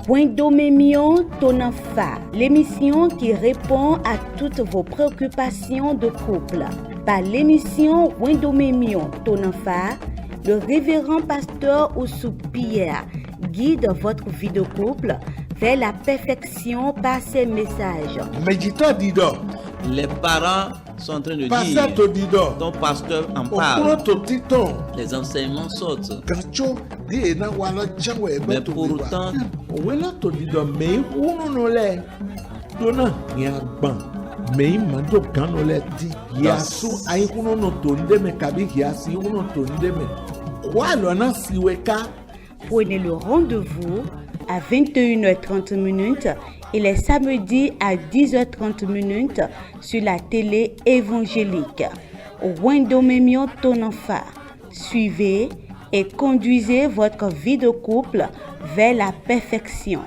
Wendomemion Tonanfa, l'émission qui répond à toutes vos préoccupations de couple. Par l'émission Wendomemion Tonanfa, le révérend pasteur Oussou Pierre guide votre vie de couple vers la perfection par ses messages. Méditeur Dido. Les parents sont en train de Pasteur dire, Dido. ton pasteur en Au parle, titon. les enseignements sortent. Gacho di na wala jawe Mais beto pourtant, wela to Dido me unu no le. Dona ya ban. Me mando kano le di yasu ai kuno no to ndeme kabi yasi uno to ndeme. Kwa lo na siweka. Prenez le rendez-vous à 21h30 et les samedis à 10h30 sur la télé évangélique. Wendomemion Tonanfa. Suivez et conduisez votre vie de couple vers la perfection.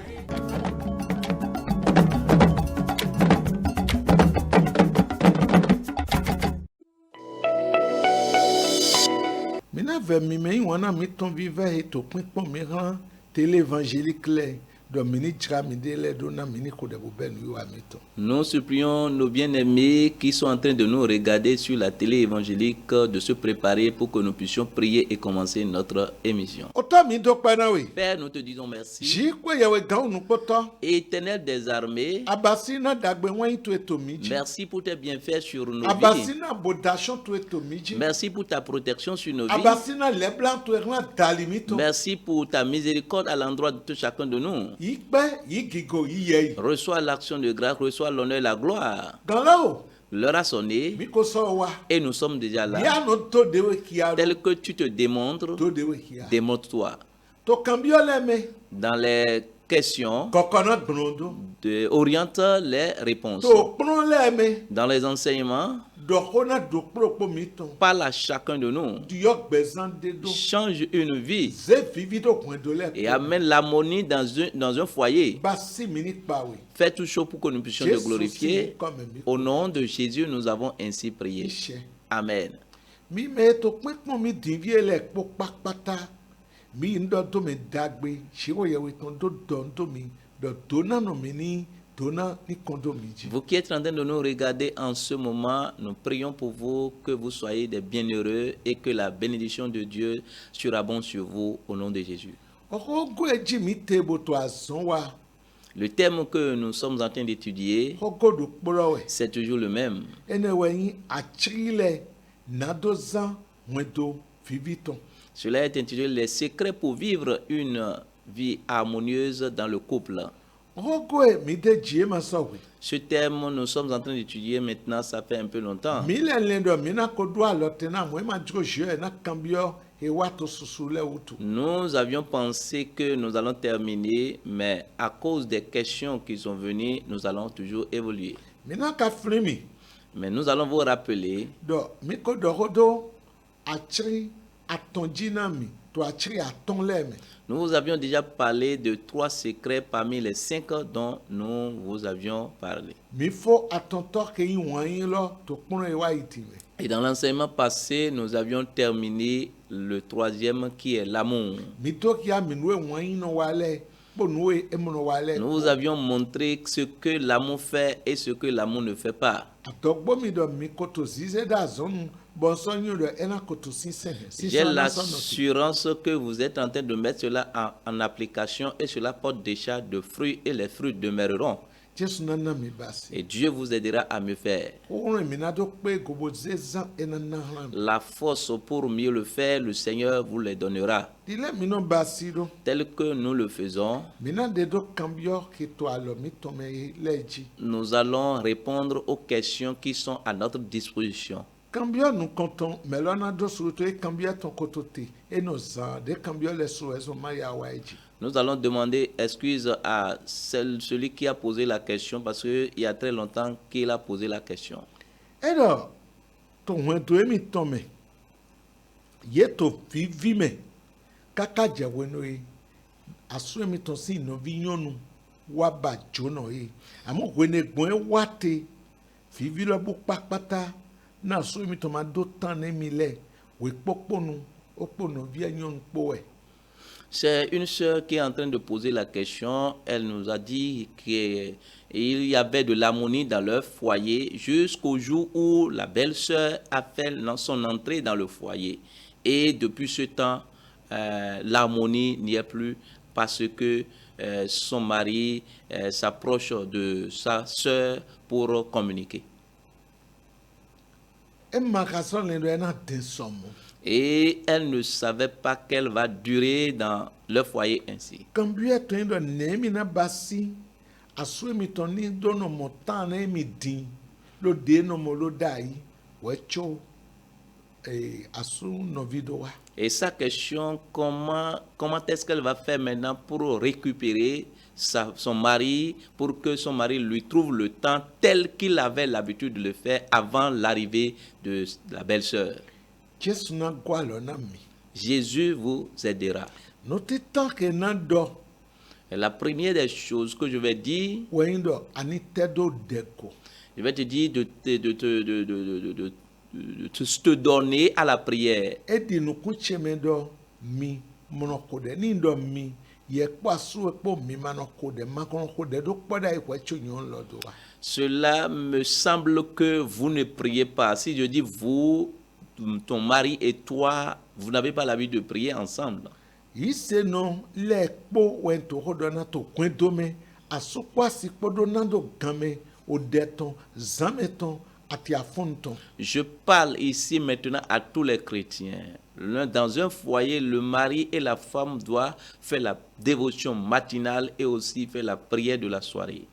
Mina ve mi me wana mi ton vive et to point pon mi ran télé évangélique le Dominique Tramidele dona mini ko de boben yo amito. nous supplions nos bien-aimés qui sont en train de nous regarder sur la télé évangélique de se préparer pour que nous puissions prier et commencer notre émission. Oto mi do pa na we. Père, nous te disons merci. Ji ko ye we gan nu poto. Éternel des armées, Abasi na dagbe wan to eto mi ji. merci pour tes bienfaits sur nos Abasi vies. na bodation to eto mi ji. Merci pour ta protection sur nos vies. Abasi na le blanc to ran dalimito. Merci pour ta miséricorde à l'endroit de tout chacun de nous. Yikpe yigigo yiye. Reçois l'action de grâce, reçois l'honneur et la gloire. Gan la o. L'heure a sonné Mi ko so wa. et nous sommes déjà là. Ya no to dewe kia. Tel que tu te démontres, To dewe kia. démontre-toi. To cambio le me. Dans les questions, Coconut brondo. oriente les réponses. To pron le me. Dans les enseignements, Dokona do pro miton. parle à chacun de nous. Diok bezan de do. Change une vie Ze vivi do coin de le. et amène l'harmonie dans un foyer. Basi minute pa we. Fais tout chaud pour que nous puissions te glorifier. Au nom de Jésus, nous avons ainsi prié. Amen. Mi me to pon mi divie le po pakpata. Mi ndo to me dagbe. Shiro ye we ton do don to mi. Do dona no mi ni dona ni kondo mi ji. Vous qui êtes en train de nous regarder en ce moment, nous prions pour vous que vous soyez des bienheureux et que la bénédiction de Dieu surabonde sur vous au nom de Jésus. Oko go eji mi tebo to azon wa. Le thème que nous sommes en train d'étudier, Oko do kporo we. c'est toujours le même. Ene we yin achrile nadozan mwedo viviton. Cela est intitulé Les secrets pour vivre une vie harmonieuse dans le couple. Oko e mi de jie ma so we. Ce thème, nous sommes en train d'étudier maintenant, ça fait un peu longtemps. Mi le lendo mi na ko do alote na mo ma jiko je na cambio e wato susule utu. Nous avions pensé que nous allons terminer, mais à cause des questions qui sont venues, nous allons toujours évoluer. Mi na ka flimi. Mais nous allons vous rappeler Do mi ko do rodo achri atonji na mi to achri aton le me. nous vous avions déjà parlé de 3 secrets parmi les 5 dont nous vous avions parlé. Mi fo atonto ke yin wan yin lo to pon e wa iti me. Et dans l'enseignement passé, nous avions terminé le 3e qui est l'amour. Mi to ki a mi no e wan yin no wale bo no e mo no wale. Nous vous avions montré ce que l'amour fait et ce que l'amour ne fait pas. Atogbo mi do mi ko to zize da zonu bon so yin do ena ko to sinsen. J'ai l'assurance que vous êtes en train de mettre cela en application et cela porte déjà de fruits et les fruits demeureront. Jesu na na mi basi. Et Dieu vous aidera à mieux faire. O ran mi na do pe gobo zezan ena na ran. La force pour mieux le faire, le Seigneur vous les donnera. Dile mi no basi do. Tel que nous le faisons, Mi na de do cambio ke to alo mi to me leji. nous allons répondre aux questions qui sont à notre disposition. Cambio nous comptons, mais l'on a deux surtout et cambio ton côté et nos des cambio les souhaits au maya waiji. Nous allons demander excuse à celui qui a posé la question parce qu'il y a très longtemps qu'il a posé la question. Et là, ton wento emi tome, yeto vivi me, kaka jaweno e, asu emi ton si no vinyonu, waba jono e, amo wene gwen wate, vivi lo bu pakpata, na asu emi ton ma do tan emi le, we pokponu, okpono vi enyon poe. C'est une sœur qui est en train de poser la question. Elle nous a dit qu'il y avait de l'harmonie dans leur foyer jusqu'au jour où la belle-sœur a fait son entrée dans le foyer. Et depuis ce temps, l'harmonie n'y est plus parce que son mari s'approche de sa sœur pour communiquer. Et elle ne savait pas qu'elle va durer dans leur foyer ainsi. Et sa question, comment est-ce qu'elle va faire maintenant pour récupérer son mari, pour que son mari lui trouve le temps tel qu'il avait l'habitude de le faire avant l'arrivée de la belle-sœur. Jésus vous aidera. Et la première des choses que je vais dire, je vais te dire de te donner à la prière. Cela me semble que vous ne priez pas. Si je dis vous, ton mari et toi, vous n'avez pas l'habitude de prier ensemble. Je parle ici maintenant à tous les chrétiens. Dans un foyer, le mari et la femme doivent faire la dévotion matinale et aussi faire la prière de la soirée.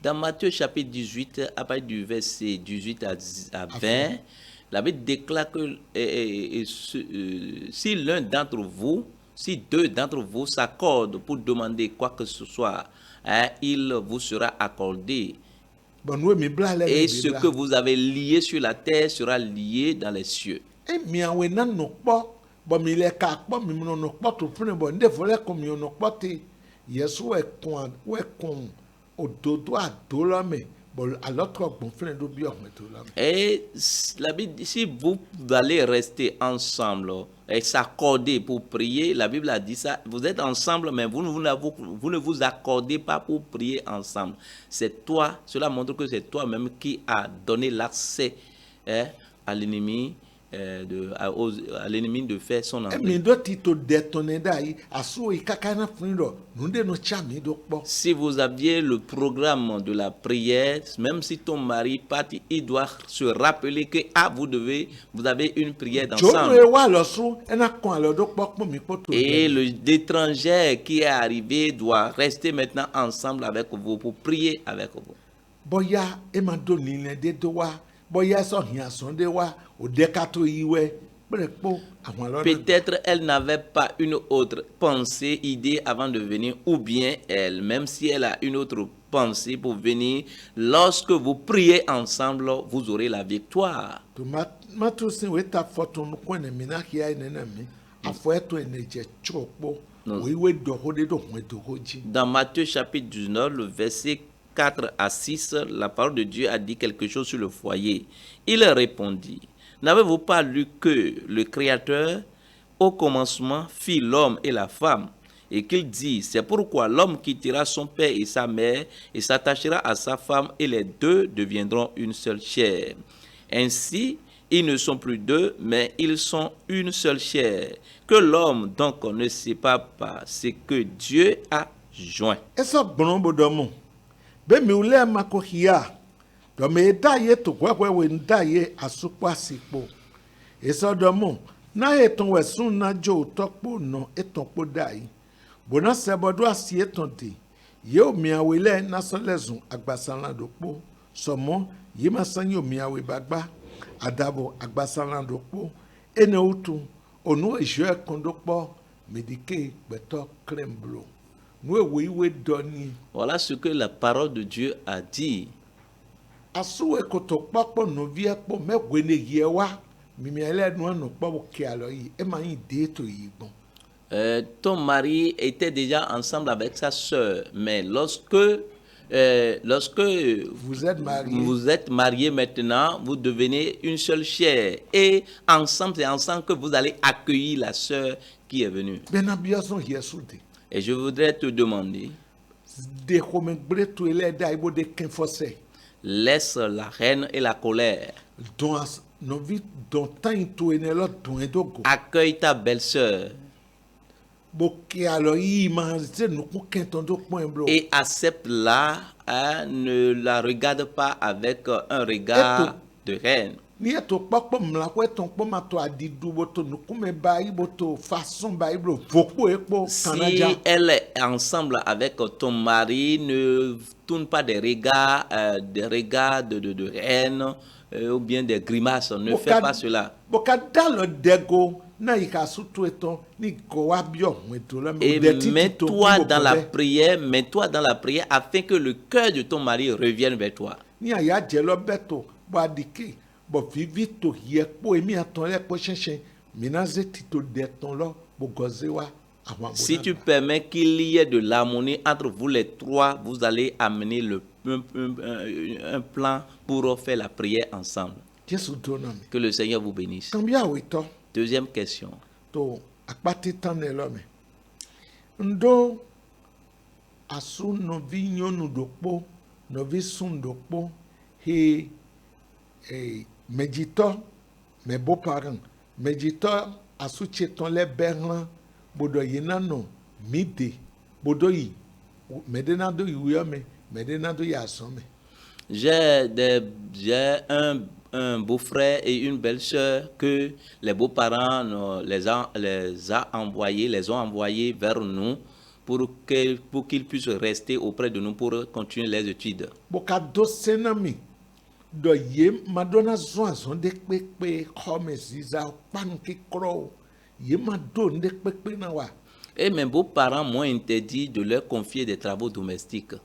Dans Matthieu chapitre 18, à partir du verset 18 à 20, la Bible déclare que si l'un d'entre vous, si deux d'entre vous s'accordent pour demander quoi que ce soit, il vous sera accordé. Et ce que vous avez lié sur la terre sera lié dans les cieux. Et la Bible dit, si vous allez rester ensemble et s'accorder pour prier, la Bible a dit ça, vous êtes ensemble, mais vous ne vous accordez pas pour prier ensemble. C'est toi, cela montre que c'est toi-même qui a donné l'accès à l'ennemi. À l'ennemi de faire son entrée. Si vous aviez le programme de la prière, même si ton mari part, il doit se rappeler que vous avez une prière d'ensemble. Et l'étranger qui est arrivé doit rester maintenant ensemble avec vous pour prier avec vous. Peut-être elle n'avait pas une autre pensée, idée avant de venir, ou bien elle, même si elle a une autre pensée pour venir, lorsque vous priez ensemble, vous aurez la victoire. Dans Matthieu chapitre 19, le verset 4 à 6, la parole de Dieu a dit quelque chose sur le foyer. Il répondit, n'avez-vous pas lu que le Créateur, au commencement, fit l'homme et la femme, et qu'il dit, c'est pourquoi l'homme quittera son père et sa mère, et s'attachera à sa femme, et les deux deviendront une seule chair. Ainsi, ils ne sont plus deux, mais ils sont une seule chair. Que l'homme donc ne sépare pas ce que Dieu a joint. Voilà ce que la parole de Dieu a dit. Ton mari était déjà ensemble avec sa sœur, mais lorsque Vous êtes marié. vous êtes mariés maintenant, vous devenez une seule chair. Et ensemble, c'est ensemble que vous allez accueillir la sœur qui est venue. Bena biason yesude. Et je voudrais te demander, De comme bre to ele da ibo de ken fosse. laisse la haine et la colère. Don no vi don tan to enelo don edogo. Accueille ta belle-sœur Boke alo yi ma se no ku ken ton do point blo. et accepte-la. Hein, ne la regarde pas avec un regard de haine. Ni eto pokpo mla ko eton po ma to adidu bo to no ku me ba ibo to façon ba iblo vokpo ekpo Si kanaja. elle est ensemble avec ton mari, ne tourne pas des regards de haine ou bien des grimaces. Ne fais pas cela. Boka dalo dego na ikasu to eton ni go wa bio weto la Et mets-toi dans la prière, afin que le cœur de ton mari revienne vers toi. Ni aya jelo beto bo adike bo vivi to yepo emi aton le po shensen mina zeti to de ton lo bo goze wa awon. Si tu permets qu'il y ait de l'harmonie entre vous les trois, vous allez amener un plan pour faire la prière ensemble. Jesu donami. Que le Seigneur vous bénisse. Kambia wito Deuxième question. to akpati tan ne lo me. Ndo asu no vi nyonu dokpo no vi sun dokpo he medito mes beaux-parents medito asu cheton le berlan bodo yina no mide bodo yi medena do yuyome medena do yasome. J'ai un beau-frère et une belle-sœur que les beaux-parents les ont envoyés vers nous pour qu'ils puissent rester auprès de nous pour continuer les études. Boka do senami do ye madonna zon de pepe comme ziza pan ki kro ye mado de pepe na wa. Et mes beaux-parents m'ont interdit de leur confier des travaux domestiques.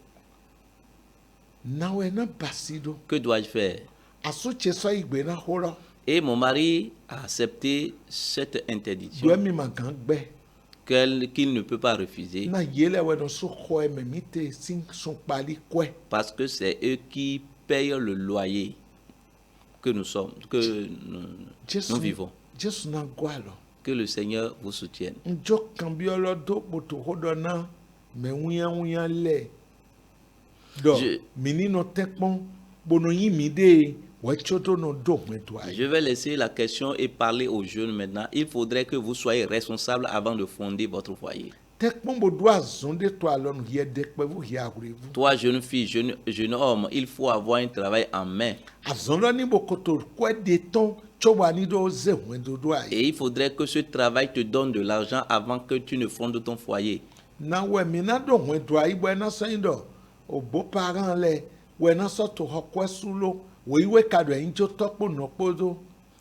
Na we na basido Que dois-je faire? asu cheso igbe na horo Et mon mari a accepté cette interdiction do mi magangbe qu'il ne peut pas refuser na yele we no so ho e me mite sin son pali kwe parce que c'est eux qui payent le loyer que nous vivons. Jesu na gwalo Que le Seigneur vous soutienne. njo kambiolo do boto hodo na me wuya le do minino tekpon bono yimi de we choto no do metwa. Je vais laisser la question et parler aux jeunes maintenant. Il faudrait que vous soyez responsables avant de fonder votre foyer. Tekpon bo do azonde to alon ye dekpe vous ya vous. Toi, jeune fille, jeune homme, il faut avoir un travail en main. Azondo ni bokoto kwa de ton choba ni do ze wendo do ai. Et il faudrait que ce travail te donne de l'argent avant que tu ne fondes ton foyer. Na we mina do wendo ai bo na saindo o beau parent le we na so to hokwe sulo we iwe kado enjo topo no podo.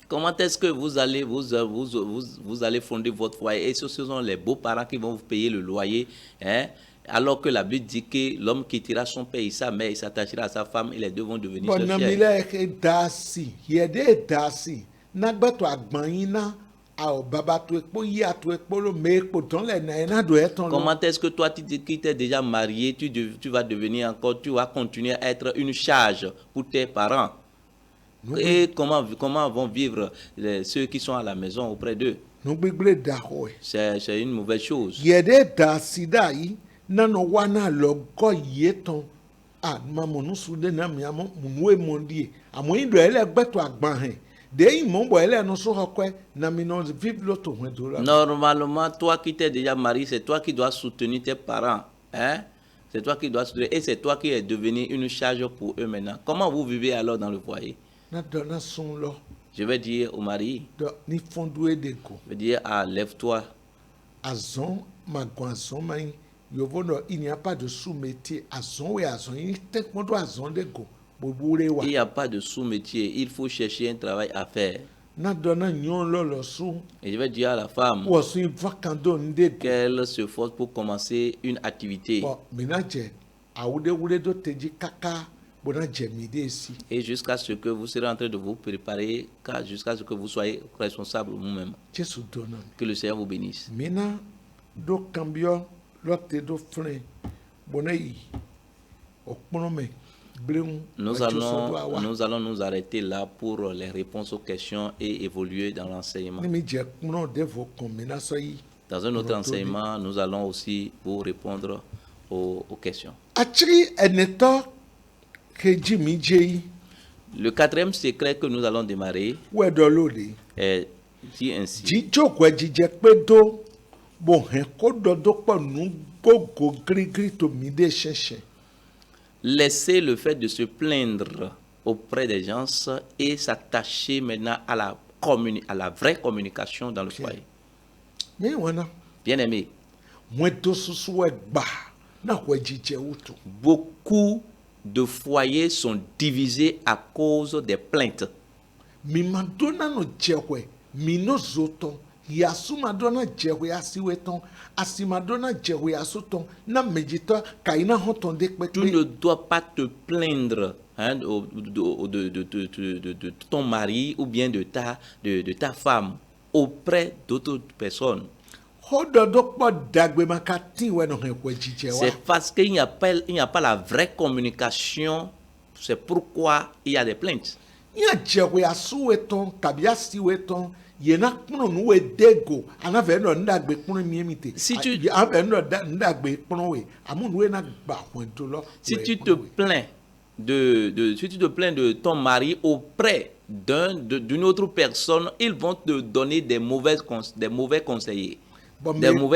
Comment est-ce que vous allez fonder votre foyer? Et ce sont les beaux-parents qui vont vous payer le loyer, hein? Alors que la Bible dit que l'homme quittera son père et sa mère, il s'attachera à sa femme et les deux vont devenir seuls Bonamile chers. e dasi yede dasi nagbato agbanina ao baba to ekpo yi ato ekpo lo me ekpo ton le na do eton lo. Comment est-ce que toi qui t'es déjà marié, tu vas devenir encore, tu vas continuer à être une charge pour tes parents? Et comment vont vivre ceux qui sont à la maison auprès d'eux? No gbegble da ho e. C'est une mauvaise chose. Yede dasi dai nano wana logo yeton mamonu sude na mi amo munwe mondie amo indo ele gbeto agban hen de imo bo ele no so hokwe na mi no vive lo to hwen do la. Normalement, toi qui t'es déjà marié, c'est toi qui dois soutenir tes parents, hein? C'est toi qui dois soutenir et c'est toi qui es devenu une charge pour eux maintenant. Comment vous vivez alors dans le foyer? Na dona son lo Je vais dire au mari, do ni fondue de ko je vais dire, lève-toi. azon magwanzon mai yovo no il n'y a pas de sous-métier azon we azon il tek modo azon de go bobure wa Il n'y a pas de sous-métier, il faut chercher un travail à faire. na dona nyon lo lo su Et je vais dire à la femme wo su vakando nde qu'elle se force pour commencer une activité. bo minaje awude wure do teji kaka bona jemide si Et jusqu'à ce que vous serez en train de vous préparer, jusqu'à ce que vous soyez responsable vous-même. Jesu dona Que le Seigneur vous bénisse. mina do cambio lote do frein bonai okpono bleun Nous allons nous arrêter là pour les réponses aux questions et évoluer dans l'enseignement. ni mi je kpono devo kombina so yi Dans un autre enseignement, nous allons aussi vous répondre aux questions. achiri eneto keji mi je yi Le quatrième secret que nous allons démarrer wedo lode est dit ainsi. jíjókòó jíjẹ pé dó bò hẹn kó dọdọ pọ nù gbogbo gírígírí tó mi dé ṣẹṣẹ. Laissez le fait de se plaindre auprès des gens et s'attacher maintenant à la vraie communication dans le foyer. mi wọn na Bien-aimés, wọn tó soso ẹ gbà náà kó jíjẹ wútu. beaucoup de foyers sont divisés à cause des plaintes. mi ma dóná nù jẹwẹ mi nù zòtọ yasu ma dóná jẹwẹ asiwẹ tán asimadóná jẹwẹ asótọ náà méjìtọ kàyínà hàn tán dé Tu pẹpẹ. ne dois pas te plaindre de ton mari ou bien de ta femme auprès d'autres personnes. kó dọdọ pọ dàgbé ma ka tí ìwẹ nù hẹn kó jíjẹ wa. C'est parce qu'il n'y a pas la vraie communication. C'est pourquoi il y a des plaintes. yíyan jẹwẹ asúwẹ tán kàbí asiwẹ tán yẹna kpọnọ nuwẹ dẹgo anafẹ nọ ndàgbé kpọnọ miẹmi tẹ Si tu- anafẹ nọ ndàgbé kpọnọ wẹ amúnuwẹ náà gbà wọn tó lọ. Si tu te plains de ton mari auprès d'une autre personne, ils vont te donner des mauvais conseillers, des mauvais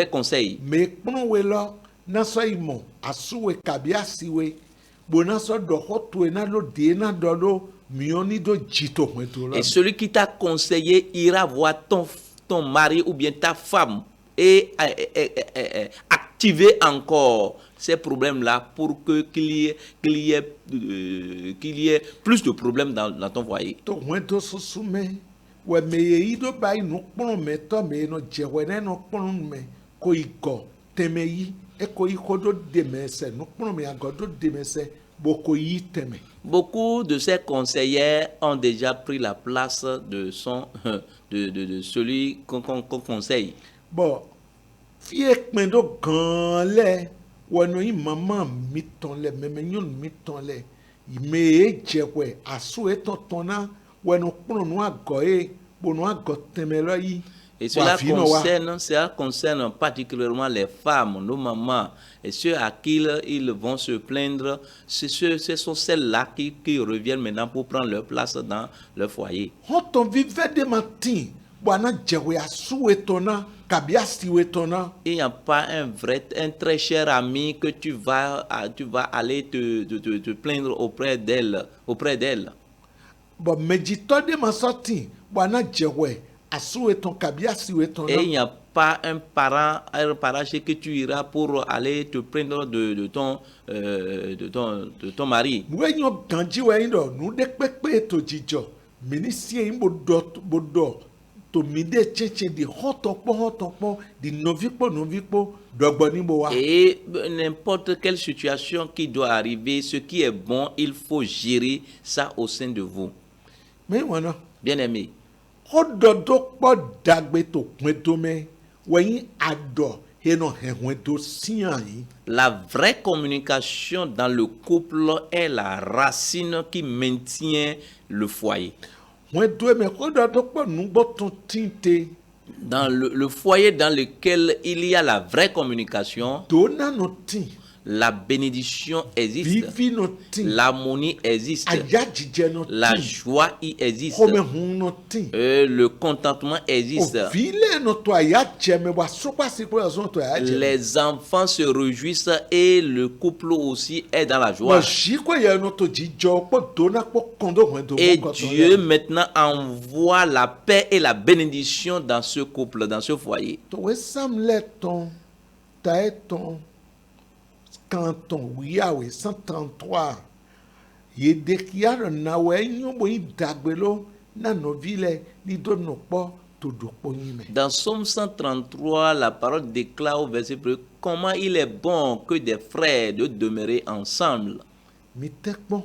conseils. mẹ kpọnọ wẹ lọ nasọ ìmọ asúwẹ kàbí asiwẹ bó nasọ dọkọ tó ẹ náà ló dé náà dọdọ mìíràn ní dọ jìtò wọn tó lọ. Et celui qui t'a conseillé ira voir ton mari ou bien ta femme et activer encore ces problèmes-là pour qu'il y ait plus de problèmes dans ton foyer. tó wọn tó soso mẹ wẹ mẹyẹ yìí tó báyìí nù kpọnọ mẹ tọ mẹ nọ jẹwẹ náà nọ kpọnọ mẹ kó igọ tẹmẹ yìí ẹ kó yìí kó tó dèmẹ ẹsẹ nù kpọnọ mẹ àgọ tó dèmẹ ẹsẹ bó kó yìí tẹmẹ. Beaucoup de ces conseillers ont déjà pris la place de celui qu'on conseille. bọ fíye pin tó gan lẹ wọnú yìí màmá mi tán lẹ mẹmẹ nyọnu mi tán lẹ mẹyẹ jẹwẹ àsú ẹ tán tán náà wọnú kpọnọ nù àgọ yẹ bọnú àgọ tẹmẹ lọ yìí. Et cela concerne particulièrement les femmes, nos mamans, et ceux à qui ils vont se plaindre. Ce sont celles-là qui reviennent maintenant pour prendre leur place dans leur foyer. hɔntɔn vivɛ de ma tin bɔnna jɛwɛ asuwe tɔnna kabi asiwe tɔnna. Il n'y a pas un très cher ami que tu vas aller te plaindre auprès d'elle. bɔn mɛjitɔ de ma sɔ tin bɔnna jɛwɛ asuwe tɔn kabi asiwe Et il tɔnna. n'y a pas un parent chez que tu iras pour aller te plaindre de ton mari. nuwe nyɔ ganji wɛ yin dɔ nu de kpekpe to jijɔ minisi yin bo dɔ to mi de tsetse di hɔntɔn kpɔ di nɔvi kpɔ dɔgbɔ ni bo wa. Et n'importe quelle situation qui doit arriver, ce qui est bon, il faut gérer ça au sein de vous. mɛ wɔna Bien-aimés, xɔdɔdɔ kpɔ dagbe to kpɛdomɛ wɛyin adɔ henɔ hɛhɔɛ do sian yi. la vraie communication dans le couple est la racine qui maintient le foyer. Wọ́n do ẹ̀mẹ̀ kó dọ̀dọ̀ pọ̀ nùgbọ́ tún tìǹtẹ̀. Dans le foyer dans lequel il y a la vraie communication, Tó nánà tì. la bénédiction existe, Vivi nà tì. l'harmonie existe, Àyà jíjẹ nà la tì. joie y existe, Xɔmẹ̀hún nà tì. le contentement existe. Òvílẹ̀ nà tó àyà jẹmẹ wà sọ́pàsí pé ọ̀sán tó àyà jẹmẹ. Les enfants se réjouissent et le couple aussi est dans la Wọ́n joie. sì kò yẹ nà tó jíjọ pọ̀ dóná pọ̀ kọ́ńdọ̀ wọ́n tó Et wọ́n kọ́ tó Dieu yẹ. maintenant envoie la paix et la bénédiction dans ce couple, dans ce foyer. Tòwé sàmúlẹ̀ tán tàẹ́ tán kàntàn wíyàwé 133 yèdèkìá rẹ̀ nàwọ̀ ẹ̀yìn bò yín dàgbé ló nànà vílẹ̀ nídòdò pọ̀ tó dòpọ̀ yín mẹ́. Dans Psaume 133, la parole déclare au verset 1 comment il est bon que des frères de demeurer ensemble. Mi tẹ́ pọ́n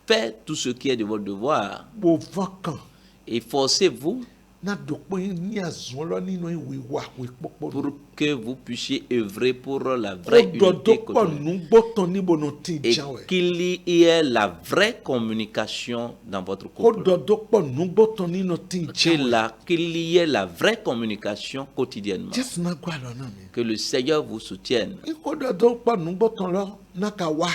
Faites tout ce qui est de votre devoir bò vọ́n kàn et forcez-vous na dɔkpɔ ni azɔn lɔ nínú ìwé wa ìwé kpɔkpɔ. pour que vous puissiez œuvrer pour la vraie Ó dɔdɔ unité kpɔ cotonneuse. nugbɔtɔ níbo no ti Et jan wɛ. qu'il y ait la vraie communication dans votre Ó couple. dɔdɔ kpɔ nugbɔtɔ nínú ti jan wɛ. Qu'il y ait la vraie communication quotidiennement. Jésù náà gbọ́ àlọ́ náà mi. Que le Seigneur vous soutienne. Ikó dɔdɔ kpɔ nugbɔtɔ lɔ náà ka wá.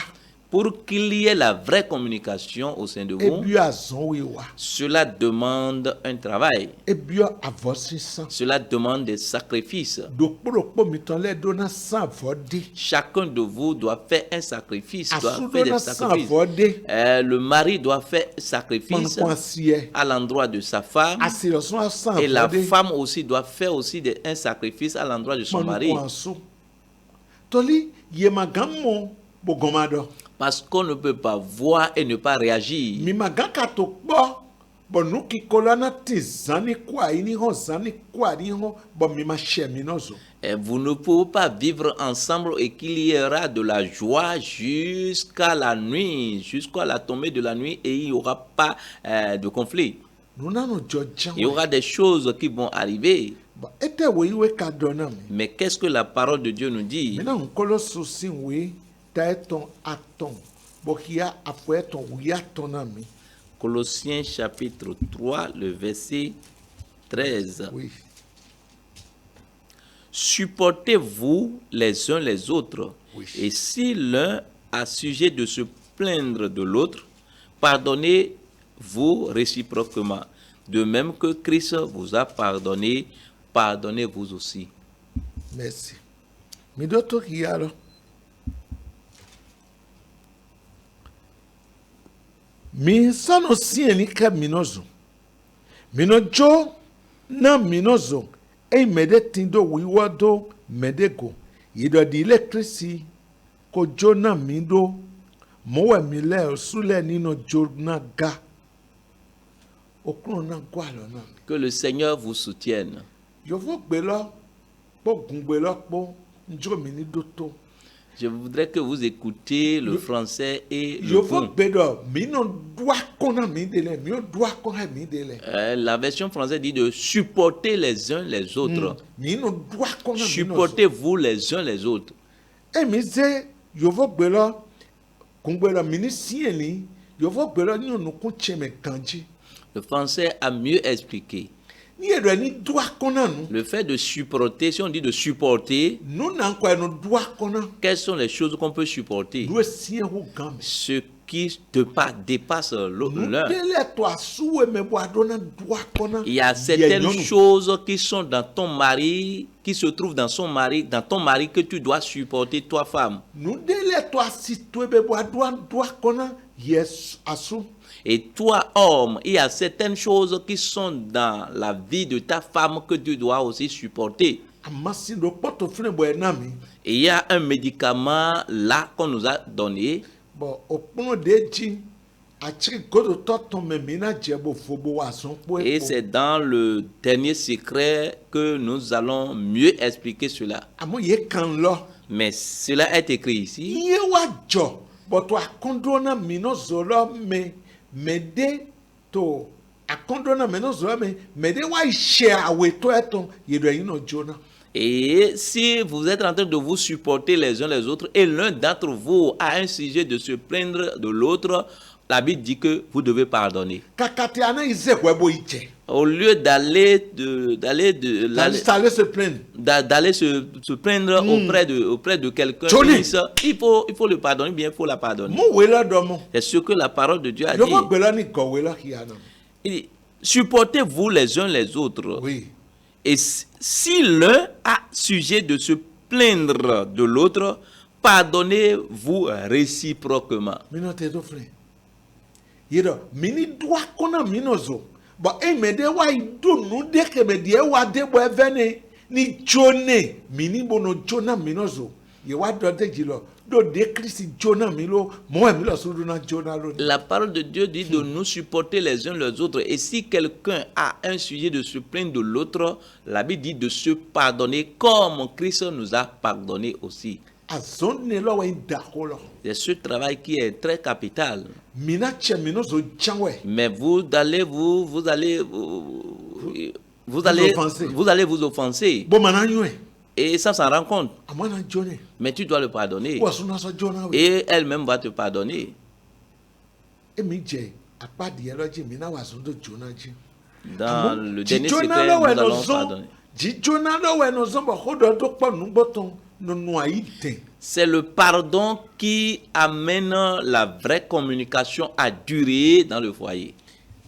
Pour qu'il y ait la vraie communication au sein de vous, Ebi azɔn wi wa. cela demande un travail. Ebi avɔ sisan. Cela demande des sacrifices. Dòkpòdòkpò mi tán lɛ dona san avɔ dé. Chacun de vous doit faire un sacrifice, doit Asu faire dona des san sacrifices. avɔ dé. Le mari doit faire sacrifice Pɔnkɔn asiɛ. à l'endroit de sa femme. Asirɔsɔn san Et la avɔ dé. femme aussi doit faire aussi un sacrifice à l'endroit de son mari. Pɔnkɔn aso. Tɔli yemagan mɔ bɔgɔma dɔ. Parce qu'on ne peut pas voir et ne pas réagir. Mimagan ka to kpɔ. Bɔn nu kiko la na ti zan ni kó ayi ni hàn zan ni kó ayi ni hàn bɔn mi ma sɛ mi nɔ zɔ. Et vous ne pouvez pas vivre ensemble et qu'il y aura de la joie jusqu'à la nuit, jusqu'à la tombée de la nuit et il n'y aura pas de conflit. Nunanu jɔ jan Il y aura des choses qui vont arriver. Bɔn ete wo iwe ka dɔ na mi. Mais qu'est-ce que la parole de Dieu nous dit? Mina nkolo sosi we ta etɔn atɔn bɔn kia afɔ etɔn wo ya tɔn na mi. Colossiens chapitre 3, le verset 13. Oui. Supportez-vous les uns les autres. Oui. Et si l'un a sujet de se plaindre de l'autre, pardonnez-vous réciproquement. De même que Christ vous a pardonné, pardonnez-vous aussi. Merci. Mi dɔ to k'i ya lɔ. Mi sanu siɲɛni kɛ minɔ zɔn. Minɔ jo na minɔ zɔn. Eyi mɛ de tin do wiwɔ do mɛ de go. Yidɔ di ilé kirisi ko jo na mi do. Mɔwɛ mi lɛ sulɛ nínú jo na ga. Okun na gbɔ alɔ na mi. Que le Seigneur vous soutienne. Yovo gbe lɔ kpɔ gun gbe lɔ kpɔ ndzo mi ni do to. Je voudrais que vous écoutiez le français et le Yovo pont. gbe dɔ mi nɔ do akɔ na mi de lɛ mi yɔ do akɔ hɛ mi de lɛ. La version française dit de supporter les uns les autres. Mi nɔ do akɔ na mi nɔ zɔ. Supportez-vous les uns les autres. Emi ze yovo gbe lɔ kun gbe lɔ mi ni siɛli yovo gbe lɔ nyɔnu kun tsɛ mɛ kanji. Le français a mieux expliqué. Ni yɛ dɔ ni do akɔ na nu. Le fait de supporter, si on dit de supporter, Nu na nkɔ yɛ no do akɔ na. quelles sont les choses qu'on peut supporter? Do esiɛ wo gan mi. Ce qui dépasse Nu l'un. de lɛ to asuwe mɛ bɔ ado na do akɔ na. Il y a Yɛ certaines nyɔnu. choses qui sont dans ton mari, qui se trouvent dans son mari, dans ton mari que tu dois supporter, toi femme. Nu de lɛ to asi to bɛ bɔ ado do akɔ na yɛ asu. Et toi, homme, il y a certaines choses qui sont dans la vie de ta femme que tu dois aussi supporter. Amasi do kpɔtɔ fúnɛ bɔ yɛ na mi. Et il y a un médicament là qu'on nous a donné. Bɔn okpɔn de dzi atsi godotɔ tɔn mɛ mi na dze bo fo bo wa zɔn kpɔ Et ekpo. c'est dans le dernier secret que nous allons mieux expliquer cela. Amu ye kan lɔ. Mais cela est écrit ici. Iye wa jɔ bɔtɔ akɔndɔ na mi nɔ zɔ lɔ mɛ de to akɔndɔ na mɛ nɔ zɔ lɔ mɛ de wa sɛ awetɔ ɛtɔn yeɖɔ yi nɔ dzo na. Et si vous êtes en train de vous supporter les uns les autres et l'un d'entre vous a un sujet de se plaindre de l'autre, la Bible dit que vous devez pardonner. Kakati ana yi ze wɛ bo yi jɛ. Au lieu d'aller Sale se plaindre. se plaindre auprès de quelqu'un, Johnny. il faut le pardonner, bien il faut la pardonner. Mu wele dɔ mɔ. C'est ce que la parole de Dieu a dit. Yovo gbela ni gɔ wele kia na. Il dit, supportez-vous les uns les autres. Oui. Et si l'un a sujet de se plaindre de l'autre, pardonnez-vous réciproquement. Mi nɔ te do filɛ. Yeɖɔ mi ni do akɔ na mi nɔ zɔ. Bɔn eme de wa yi do nu de kɛmɛ de wa de bɔ ɛfɛ ne ni dzo ne mi ni bo no dzo na mi nɔ zɔ. Ye wa dɔ de dzi lɔ do de Kristi dzo na mi lo mɔ mi lɔ so do na dzo na lo. La parole de Dieu dit de nous supporter les uns les autres. Et si quelqu'un a un sujet de se plaindre de l'autre, la Bible dit de se pardonner comme Christ nous a pardonné aussi. Azɔn ne lɔ wa yi da ko lɔ. C'est ce travail qui est très capital. Mi na tsɛ mi nɔ zɔ jan wɛ. Mais vous allez vous allez offenser. vous offenser. Bon, maintenant, nous, Et ça s'en rend compte. à moi, on Johnny. Mais tu dois le pardonner. Ou à son asso Jonah, oui. Et elle-même va te pardonner. Et mi jẹ apadi ẹlọji mi náà wà sọdọ Jonah jí. Dans le dernier Jonah secret, nous lọ́wọ́ ẹnu allons zọ́n pardonner. jí Jonah lọ́wọ́ ẹnu zọ́n bọ̀ kódò tó pọ̀ nùgbọ́tàn nínú àyè tẹ̀. C'est le pardon qui amène la vraie communication à durer dans le foyer.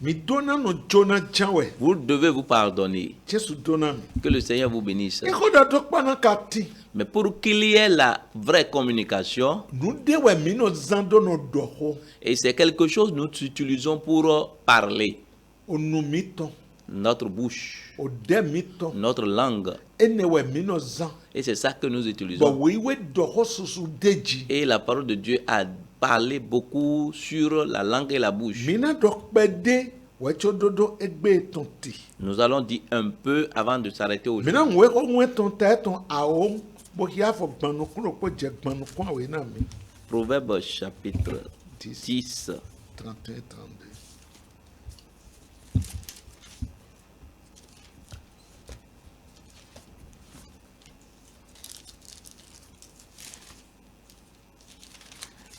Mi dọ́nà nù Jonah jáwẹ̀. Vous devez vous pardonner. Jésù dọ́nà mi. Que le Seigneur vous bénisse. E kódò tó pọ̀ náà ka ti. Mais pour qu'il y ait la vraie communication, Nùdéwẹ̀ mi náà zan dọ́nà dọ̀kọ́. et c'est quelque chose que nous utilisons pour parler, Onu mi tán. notre bouche, Òdẹ́ mi tán. notre langue. Ẹnẹwẹ̀ mi náà zan. Et c'est ça que nous Bọ̀ utilisons. wíwé dọ̀kọ́ soso déjì. Et la parole de Dieu a parlé beaucoup sur la langue et la bouche. Mi náà dọ̀ pẹ́ dé wẹ́tsọ́ dodo ẹgbẹ́ tán ti. Nous allons dire un peu avant de s'arrêter aujourd'hui. Mina ŋue ko ŋue tɔn ta etɔn awo bo ya fɔ gbanukun ko dze gbanukun awo na mi. Proverbe chapitre 10, 10. 31, 32.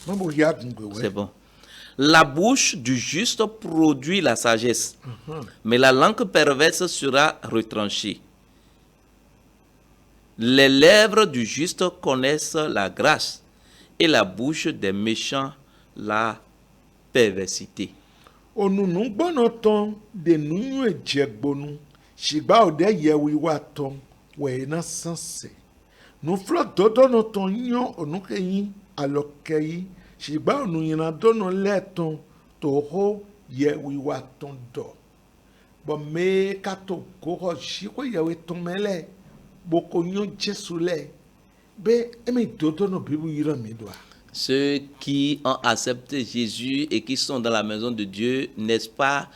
Mambo ya dungwe C'est we. bon. La bouche du juste produit la sagesse, mais la langue perverse sera retranchée. Les lèvres du juste connaissent la grâce, et la bouche des méchants la perversité. Onunu gbɔnɔ tɔn de nunyu edze gbonu sigba o de yewi wa tɔn wɛ na sanse nuflɔ dɔdɔnɔ tɔn nyɔ onuke yi alɔkɛ yi sigba onu yina dɔnɔ lɛ tɔn toho yewi wa tɔn dɔ bɔn mee kato kohɔ si ko yewi tɔn mɛ lɛ boko nyɔ Jesu lɛ be emi dɔdɔnɔ bibu yira mi do a. Ceux qui ont accepté Jésus et qui sont dans la maison de Dieu, n'est-ce pas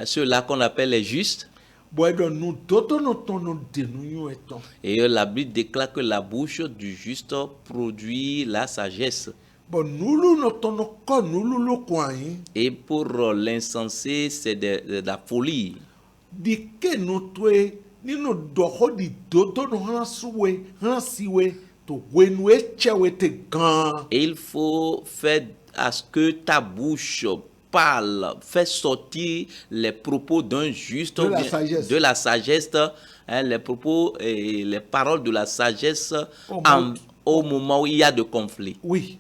ceux-là qu'on appelle les justes? Bɔn ɛdɔ nu dɔdɔnɔ tɔn no de nunyu etɔn. Et la Bible déclare que la bouche du juste produit la sagesse. Bon, nulu no tono ko nulu lo kwa yin. Et pour l'insensé, c'est de la folie. Di ke no twe ni no doho di dodo no hansiwe to wenu echewe te gan. Et il faut faire à ce que ta bouche parle, fait sortir les propos d'un juste, De la sagesse. de la sagesse, hein, les propos et les paroles de la sagesse au moment où il y a de conflit. Oui.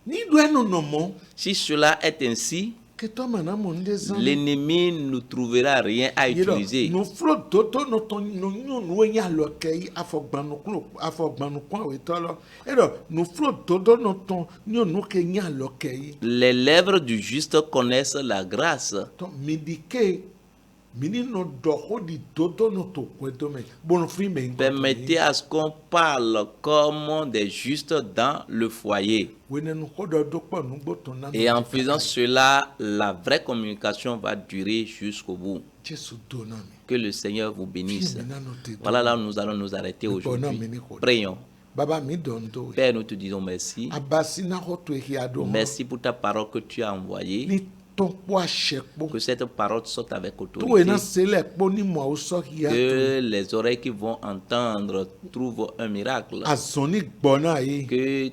Ni dwe no no mo Si cela est ainsi, ke to mana mo nde zan. l'ennemi ne trouvera rien à utiliser. No flo dodo no ton no nyu no enya lo kei afogbanu kwa we tolo. Edo no flo dodo no ton nyu no ke nya lo kei. Les lèvres du juste connaissent la grâce. To midike mini no doho di dodo no to kwedo me. Bon free me. Permettez à ce qu'on parle comme des justes dans le foyer. Et en faisant cela, la vraie communication va durer jusqu'au bout. Que le Seigneur vous bénisse. Voilà là où nous allons nous arrêter aujourd'hui. Prions. Père, nous te disons merci. Merci pour ta parole que tu as envoyée. Que cette parole sorte avec autorité. Que les oreilles qui vont entendre trouvent un miracle.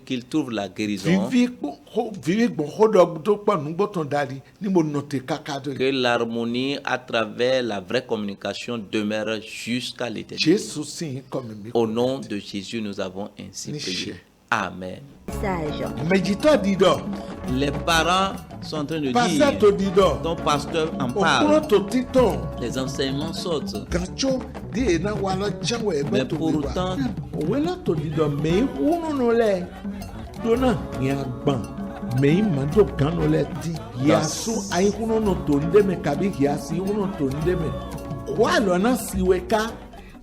Qu'ils trouvent la guérison. Que l'harmonie à travers la vraie communication demeure jusqu'à l'éternité. Au nom de Jésus, nous avons ainsi prié. Amen. Les parents sont en train de dire, ton pasteur en parle, les enseignements sortent. Mais pourtant,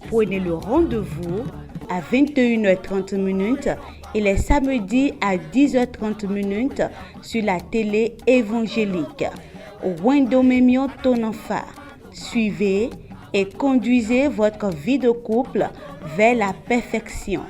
prenez le rendez-vous à 21h30 et les samedis à 10h30 sur la télé évangélique. Wendomemion Tonanfa. Suivez et conduisez votre vie de couple vers la perfection.